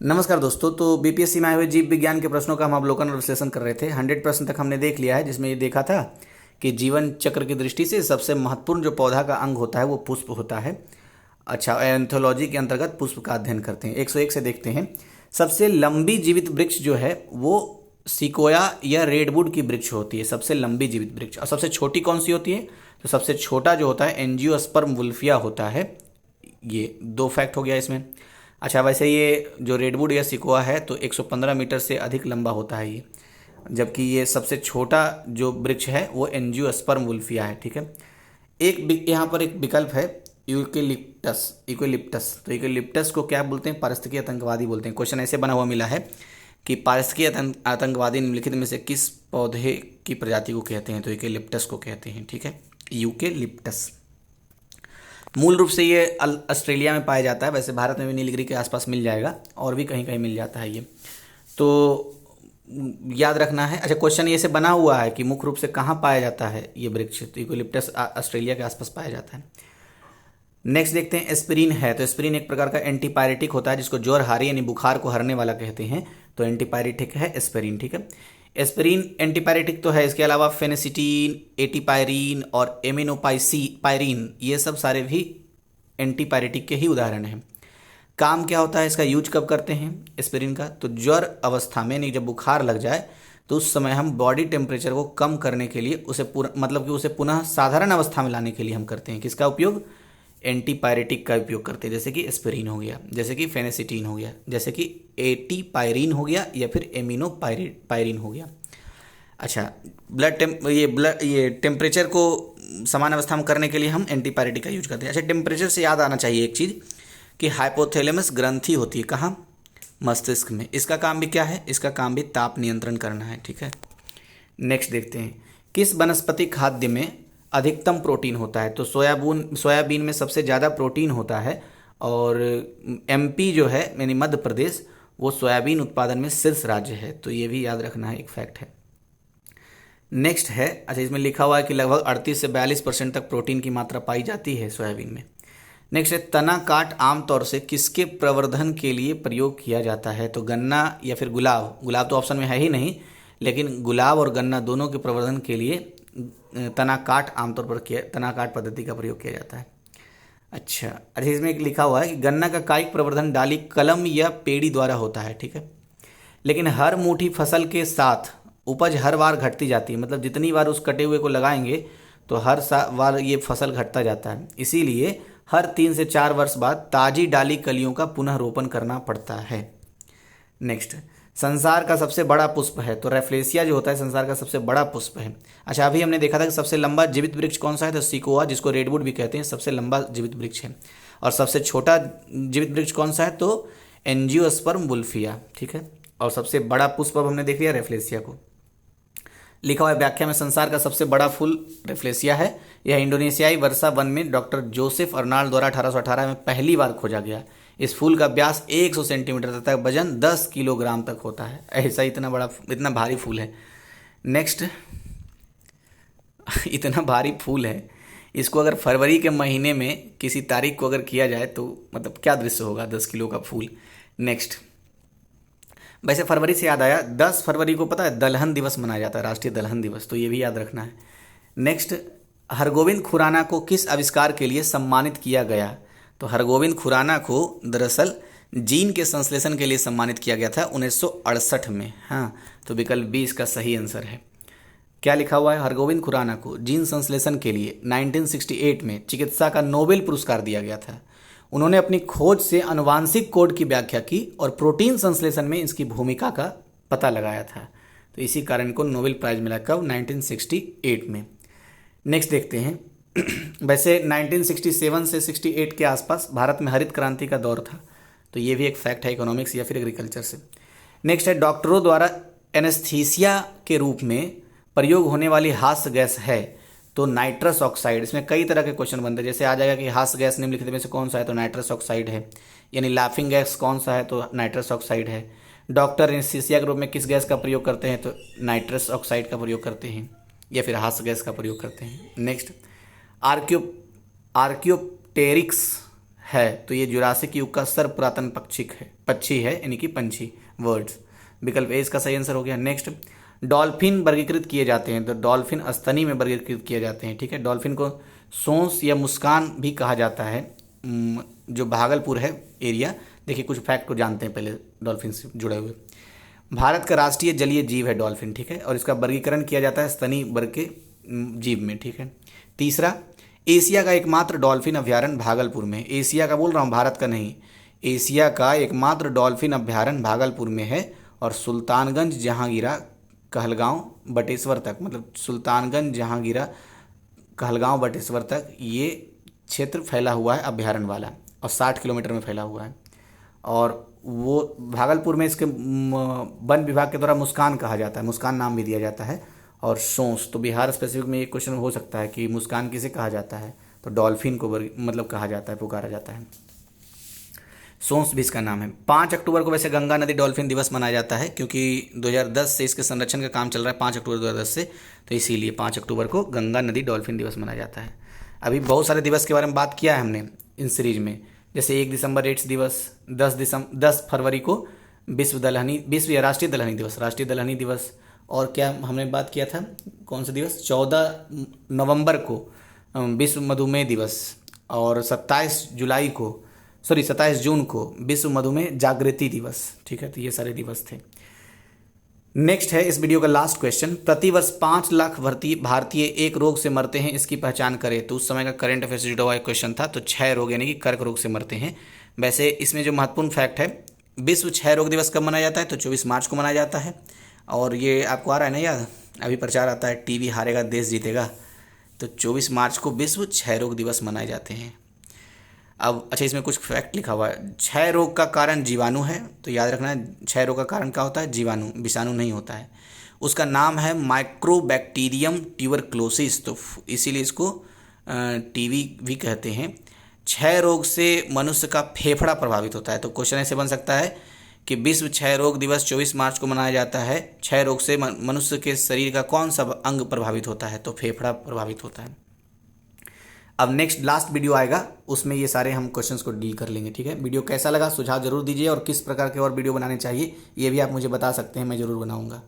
नमस्कार दोस्तों। तो बीपीएससी में आए हुए जीव विज्ञान के प्रश्नों का हम अवलोकन और विश्लेषण कर रहे थे। 100% तक हमने देख लिया है, जिसमें ये देखा था कि जीवन चक्र की दृष्टि से सबसे महत्वपूर्ण जो पौधा का अंग होता है वो पुष्प होता है। अच्छा, एंथोलॉजी के अंतर्गत पुष्प का अध्ययन करते हैं। 101 से देखते हैं। सबसे लंबी जीवित वृक्ष जो है वो सिकोया या रेडवुड की वृक्ष होती है, सबसे लंबी जीवित वृक्ष। और सबसे छोटी कौन सी होती है? तो सबसे छोटा जो होता है एंजियोस्पर्म वुल्फिया होता है। ये दो फैक्ट हो गया इसमें। अच्छा, वैसे ये जो रेडवुड या सिकोआ है तो 115 मीटर से अधिक लंबा होता है ये, जबकि ये सबसे छोटा जो वृक्ष है वो एंजियोस्पर्म वुल्फिया है। ठीक है। यहाँ पर एक विकल्प है यूकेलिप्टस। इक्विलिप्टस, तो इक्विलिप्टस को क्या बोलते हैं? पारिस्थितिकी आतंकवादी बोलते हैं। क्वेश्चन ऐसे बना हुआ मिला है कि पारिस्थितिकी आतंकवादी निम्नलिखित में से किस पौधे की प्रजाति को कहते हैं? तो यूकेलिप्टस को कहते हैं। ठीक है, यूकेलिप्टस। मूल रूप से ये ऑस्ट्रेलिया में पाया जाता है। वैसे भारत में भी नीलगिरी के आसपास मिल जाएगा, और भी कहीं कहीं मिल जाता है ये, तो याद रखना है। अच्छा, क्वेश्चन ये से बना हुआ है कि मुख्य रूप से कहाँ पाया जाता है ये वृक्ष? तो यूकेलिप्टस ऑस्ट्रेलिया के आसपास पाया जाता है। नेक्स्ट देखते हैं, एस्पिरिन है। तो एस्पिरिन एक प्रकार का एंटीपायरेटिक होता है, जिसको ज्वर हारी यानी बुखार को हरने वाला कहते हैं। तो एंटीपायरेटिक है एस्पिरिन। ठीक है, एस्पिरिन एंटीपायरेटिक तो है। इसके अलावा फेनेसिटीन, एटीपायरीन और एमिनोपाइरीन, ये सब सारे भी एंटीपायरेटिक के ही उदाहरण हैं। काम क्या होता है इसका, यूज कब करते हैं एस्पिरिन का? तो ज्वर अवस्था में, नहीं जब बुखार लग जाए तो उस समय हम बॉडी टेम्परेचर को कम करने के लिए उसे पुनः साधारण अवस्था में लाने के लिए हम करते हैं। किसका उपयोग? एंटीपायरेटिक का उपयोग करते हैं, जैसे कि एस्पिरिन हो गया, जैसे कि फेनेसिटीन हो गया, जैसे कि एटीपायरीन हो गया, या फिर एमिनोपायरीन हो गया। अच्छा, ये टेम्परेचर को समान अवस्था में करने के लिए हम एंटीपायरेटिक का यूज करते हैं। अच्छा, टेम्परेचर से याद आना चाहिए एक चीज़ कि हाइपोथैलेमस ग्रंथि होती है कहाँ? मस्तिष्क में। इसका काम भी क्या है? इसका काम भी ताप नियंत्रण करना है। ठीक है, नेक्स्ट देखते हैं, किस वनस्पति खाद्य में अधिकतम प्रोटीन होता है? तो सोयाबीन में सबसे ज़्यादा प्रोटीन होता है, और एमपी जो है यानी मध्य प्रदेश, वो सोयाबीन उत्पादन में शीर्ष राज्य है। तो ये भी याद रखना है, एक फैक्ट है। नेक्स्ट है, अच्छा इसमें लिखा हुआ है कि लगभग 38 से 42% तक प्रोटीन की मात्रा पाई जाती है सोयाबीन में। नेक्स्ट है, तना काट आमतौर से किसके प्रवर्धन के लिए प्रयोग किया जाता है? तो गन्ना या फिर गुलाब। गुलाब तो ऑप्शन में है ही नहीं, लेकिन गुलाब और गन्ना दोनों के प्रवर्धन के लिए तना काट आमतौर पर तना काट पद्धति का प्रयोग किया जाता है। अच्छा, इसमें एक लिखा हुआ है कि गन्ना का कायिक प्रवर्धन डाली, कलम या पेड़ी द्वारा होता है। ठीक है, लेकिन हर मुट्ठी फसल के साथ उपज हर बार घटती जाती है। मतलब जितनी बार उस कटे हुए को लगाएंगे तो हर बार ये फसल घटता जाता है। इसीलिए हर 3 से 4 वर्ष बाद ताजी डाली कलियों का पुनः रोपण करना पड़ता है। नेक्स्ट, संसार का सबसे बड़ा पुष्प है। तो रेफ्लेसिया जो होता है संसार का सबसे बड़ा पुष्प है। अच्छा, अभी हमने देखा था कि सबसे लंबा जीवित वृक्ष कौन सा है? तो सिकोआ, जिसको रेडवुड भी कहते हैं, सबसे लंबा जीवित वृक्ष है। और सबसे छोटा जीवित वृक्ष कौन सा है? तो एंजियोस्पर्म वुल्फिया। ठीक है, और सबसे बड़ा पुष्प अब हमने देख लिया रेफ्लेसिया को। लिखा हुआ है व्याख्या में, संसार का सबसे बड़ा फूल रेफ्लेसिया है। यह इंडोनेशियाई वर्षा वन में डॉक्टर जोसेफ अर्नाल्ड द्वारा 1818 में पहली बार खोजा गया। इस फूल का व्यास 100 सेंटीमीटर तथा वजन 10 किलोग्राम तक होता है। ऐसा इतना भारी फूल है। नेक्स्ट, इतना भारी फूल है, इसको अगर फरवरी के महीने में किसी तारीख को अगर किया जाए तो मतलब क्या दृश्य होगा, 10 किलो का फूल। नेक्स्ट, वैसे फरवरी से याद आया, 10 फरवरी को पता है दलहन दिवस मनाया जाता है, राष्ट्रीय दलहन दिवस, तो ये भी याद रखना है। नेक्स्ट, हरगोविंद खुराना को किस आविष्कार के लिए सम्मानित किया गया? तो हरगोविंद खुराना को दरअसल जीन के संश्लेषण के लिए सम्मानित किया गया था 1968 में। हाँ, तो विकल्प बी इसका सही आंसर है। क्या लिखा हुआ है? हरगोविंद खुराना को जीन संश्लेषण के लिए 1968 में चिकित्सा का नोबेल पुरस्कार दिया गया था। उन्होंने अपनी खोज से आनुवांशिक कोड की व्याख्या की और प्रोटीन संश्लेषण में इसकी भूमिका का पता लगाया था। तो इसी कारण इनको नोबेल प्राइज मिला। कब? 1968 में। नेक्स्ट देखते हैं, वैसे 1967 से 68 के आसपास भारत में हरित क्रांति का दौर था। तो ये भी एक फैक्ट है इकोनॉमिक्स या फिर एग्रीकल्चर से। नेक्स्ट है, डॉक्टरों द्वारा एनेस्थीसिया के रूप में प्रयोग होने वाली हास्य गैस है। तो नाइट्रस ऑक्साइड। इसमें कई तरह के क्वेश्चन बनते हैं, जैसे आ जाएगा कि हास्य गैस निम्नलिखित में से कौन सा है? तो नाइट्रस ऑक्साइड है। यानी लाफिंग गैस कौन सा है? तो नाइट्रस ऑक्साइड है। डॉक्टर एनेस्थीसिया के रूप में किस गैस का प्रयोग करते हैं? तो नाइट्रस ऑक्साइड का प्रयोग करते हैं, या फिर हास्य गैस का प्रयोग करते हैं। नेक्स्ट, आर्कियोप्टेरिक्स है तो ये जुरासिक युग का सर्व पुरातन पक्षी है यानी कि पंछी वर्ड्स। विकल्प ए इसका सही आंसर हो गया। नेक्स्ट, डॉल्फिन वर्गीकृत किए जाते हैं तो डॉल्फिन स्तनी में वर्गीकृत किए जाते हैं। ठीक है, डॉल्फिन को सोंस या मुस्कान भी कहा जाता है। जो भागलपुर है एरिया, देखिए कुछ फैक्ट को जानते हैं पहले डॉल्फिन से जुड़े हुए। भारत का राष्ट्रीय जलीय जीव है डॉल्फिन। ठीक है, और इसका वर्गीकरण किया जाता है स्तनी वर्ग के जीव में। ठीक है, तीसरा, एशिया का एकमात्र डॉल्फिन अभ्यारण्य भागलपुर में। एशिया का बोल रहा हूँ, भारत का नहीं। एशिया का एकमात्र डॉल्फिन अभ्यारण्य भागलपुर में है और सुल्तानगंज जहांगीरा कहलगांव बटेश्वर तक, मतलब सुल्तानगंज जहांगीरा कहलगांव बटेश्वर तक ये क्षेत्र फैला हुआ है अभ्यारण्य वाला, और 60 किलोमीटर में फैला हुआ है। और वो भागलपुर में इसके वन विभाग के द्वारा मुस्कान कहा जाता है, मुस्कान नाम भी दिया जाता है। और सोंस, तो बिहार स्पेसिफिक में एक क्वेश्चन हो सकता है कि मुस्कान किसे कहा जाता है, तो डॉल्फिन को मतलब कहा जाता है, पुकारा जाता है। सोंस भी इसका नाम है। 5 अक्टूबर को वैसे गंगा नदी डॉल्फिन दिवस मनाया जाता है, क्योंकि 2010 से इसके संरक्षण का काम चल रहा है, 5 अक्टूबर 2010 से, तो इसीलिए 5 अक्टूबर को गंगा नदी डॉल्फिन दिवस मनाया जाता है। अभी बहुत सारे दिवस के बारे में बात किया है हमने इन सीरीज में, जैसे 1 दिसंबर एड्स दिवस, 10 फरवरी को विश्व राष्ट्रीय दलहनी दिवस, और क्या हमने बात किया था, कौन सा दिवस, 14 नवंबर को विश्व मधुमेह दिवस, और 27 जून को विश्व मधुमेह जागृति दिवस। ठीक है, तो ये सारे दिवस थे। नेक्स्ट है इस वीडियो का लास्ट क्वेश्चन, प्रतिवर्ष 5 लाख भारतीय एक रोग से मरते हैं, इसकी पहचान करें। तो उस समय का करंट अफेयर से जुड़ा हुआ एक क्वेश्चन था, तो 6 रोग यानी कि कर्क रोग से मरते हैं। वैसे इसमें जो महत्वपूर्ण फैक्ट है, विश्व क्षय रोग दिवस कब मनाया जाता है, तो 24 मार्च को मनाया जाता है। और ये आपको आ रहा है ना याद, अभी प्रचार आता है टीवी हारेगा देश जीतेगा, तो 24 मार्च को विश्व क्षय रोग दिवस मनाए जाते हैं। अब अच्छा, इसमें कुछ फैक्ट लिखा हुआ है, क्षय रोग का कारण जीवाणु है, तो याद रखना क्षय रोग का कारण क्या होता है, जीवाणु, विषाणु नहीं होता है। उसका नाम है माइक्रोबैक्टीरियम ट्यूबरक्लोसिस, तो इसीलिए इसको टीवी भी कहते हैं। क्षय रोग से मनुष्य का फेफड़ा प्रभावित होता है, तो क्वेश्चन ऐसे बन सकता है कि विश्व क्षय रोग दिवस 24 मार्च को मनाया जाता है। क्षय रोग से मनुष्य के शरीर का कौन सा अंग प्रभावित होता है, तो फेफड़ा प्रभावित होता है। अब नेक्स्ट लास्ट वीडियो आएगा, उसमें ये सारे हम क्वेश्चंस को डील कर लेंगे। ठीक है, वीडियो कैसा लगा सुझाव जरूर दीजिए, और किस प्रकार के और वीडियो बनाने चाहिए ये भी आप मुझे बता सकते हैं, मैं ज़रूर बनाऊंगा।